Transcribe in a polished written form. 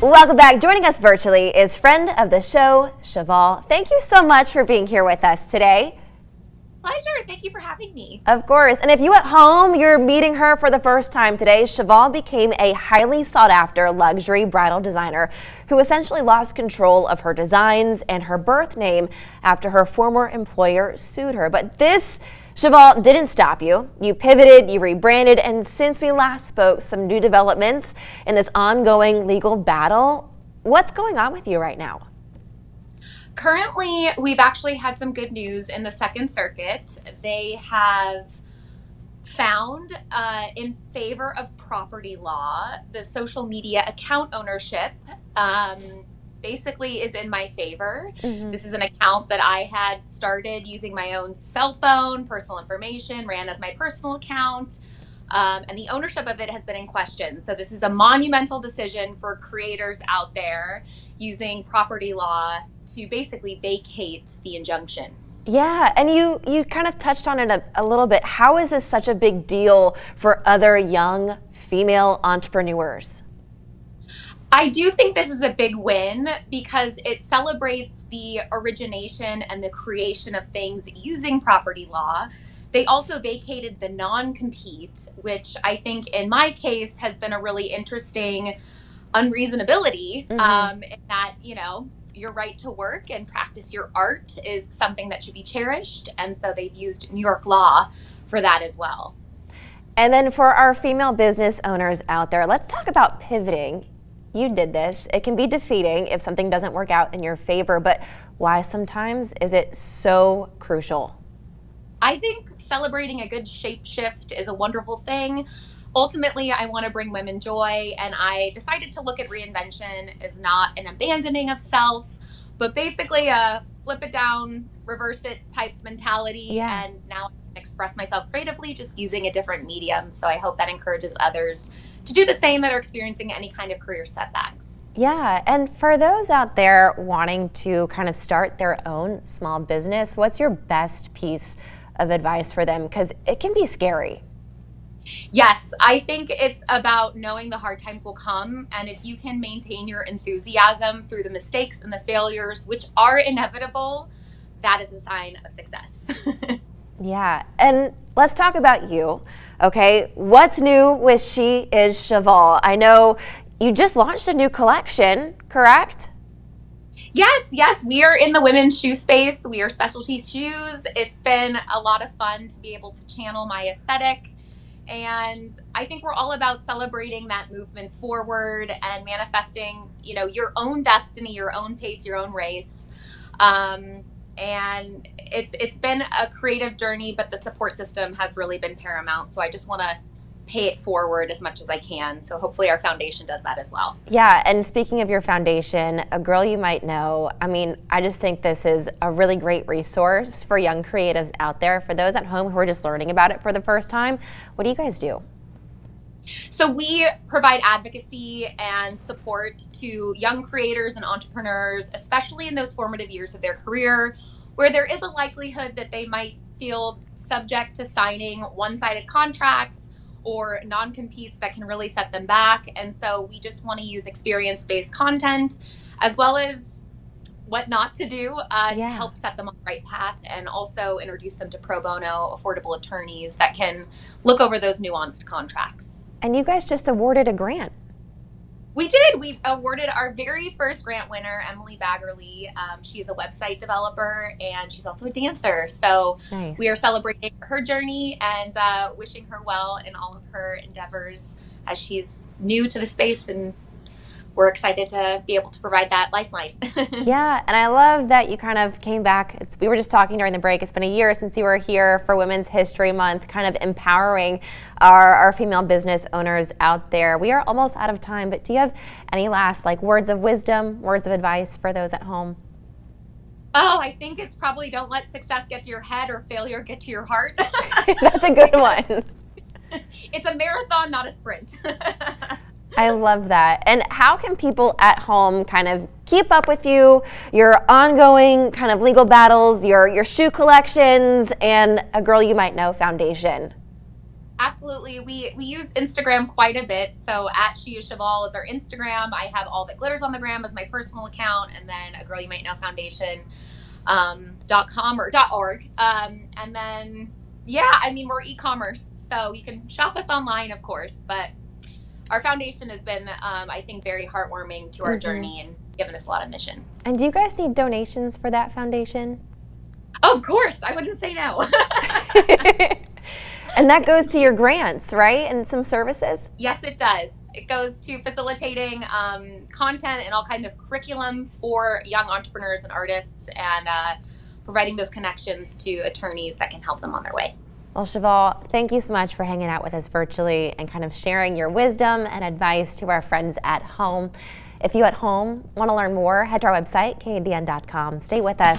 Welcome back. Joining us virtually is friend of the show, Cheval. Thank you so much for being here with us today. Pleasure. Thank you for having me. Of course. And if you at home, you're meeting her for the first time today, Cheval became a highly sought after luxury bridal designer who essentially lost control of her designs and her birth name after her former employer sued her. But this, Cheval, didn't stop you. You pivoted, you rebranded, and since we last spoke, some new developments in this ongoing legal battle. What's going on with you right now? Currently, we've actually had some good news in the Second Circuit. They have found in favor of property law, the social media account ownership basically is in my favor. This is an account that I had started using my own cell phone, personal information, ran as my personal account. And the ownership of it has been in question. So this is a monumental decision for creators out there using property law to basically vacate the injunction. Yeah, and you kind of touched on it a little bit. How is this such a big deal for other young female entrepreneurs? I do think this is a big win because it celebrates the origination and the creation of things using property law. They also vacated the non-compete, which I think in my case has been a really interesting unreasonability, in that, your right to work and practice your art is something that should be cherished. And so they've used New York law for that as well. And then for our female business owners out there, let's talk about pivoting. You did this. It can be defeating if something doesn't work out in your favor, but why sometimes is it so crucial? I think celebrating a good shape shift is a wonderful thing. Ultimately, I want to bring women joy, and I decided to look at reinvention as not an abandoning of self, but basically a flip it down, reverse it type mentality. Yeah. And now I can express myself creatively just using a different medium. So I hope that encourages others to do the same that are experiencing any kind of career setbacks. Yeah, and for those out there wanting to kind of start their own small business, what's your best piece of advice for them? Because it can be scary. Yes, I think it's about knowing the hard times will come. And if you can maintain your enthusiasm through the mistakes and the failures, which are inevitable, that is a sign of success. Yeah, and let's talk about you, okay? What's new with She is Cheval? I know you just launched a new collection, correct? Yes, we are in the women's shoe space. We are specialty shoes. It's been a lot of fun to be able to channel my aesthetic. And I think we're all about celebrating that movement forward and manifesting, your own destiny, your own pace, your own race. And it's been a creative journey, but the support system has really been paramount. So I just want to pay it forward as much as I can. So hopefully our foundation does that as well. Yeah, and speaking of your foundation, A Girl You Might Know, I just think this is a really great resource for young creatives out there. For those at home who are just learning about it for the first time, what do you guys do? So we provide advocacy and support to young creators and entrepreneurs, especially in those formative years of their career, where there is a likelihood that they might feel subject to signing one-sided contracts or non-competes that can really set them back. And so we just want to use experience-based content as well as what not to do to help set them on the right path, and also introduce them to pro bono affordable attorneys that can look over those nuanced contracts. And you guys just awarded a grant. We did. We awarded our very first grant winner, Emily Baggerly. She is a website developer and she's also a dancer. So Nice. We are celebrating her journey and wishing her well in all of her endeavors as she's new to the space, and we're excited to be able to provide that lifeline. Yeah, and I love that you kind of came back. We were just talking during the break. It's been a year since you were here for Women's History Month, kind of empowering our female business owners out there. We are almost out of time, but do you have any last words of wisdom, words of advice for those at home? Oh, I think it's probably don't let success get to your head or failure get to your heart. That's a good one. It's a marathon, not a sprint. I love that. And how can people at home kind of keep up with you, your ongoing kind of legal battles, your shoe collections, and A Girl You Might Know Foundation? Absolutely. We use Instagram quite a bit. So at She is Cheval is our Instagram. I have All That Glitters on the Gram as my personal account, and then A Girl You Might Know Foundation .com or .org. And then yeah, I mean we're e-commerce, so you can shop us online, of course. But our foundation has been, I think, very heartwarming to our journey and given us a lot of mission. And do you guys need donations for that foundation? Of course, I wouldn't say no. And that goes to your grants, right? And some services? Yes, it does. It goes to facilitating content and all kinds of curriculum for young entrepreneurs and artists, and providing those connections to attorneys that can help them on their way. Well, Cheval, thank you so much for hanging out with us virtually and kind of sharing your wisdom and advice to our friends at home. If you at home want to learn more, head to our website, KADN.com. Stay with us.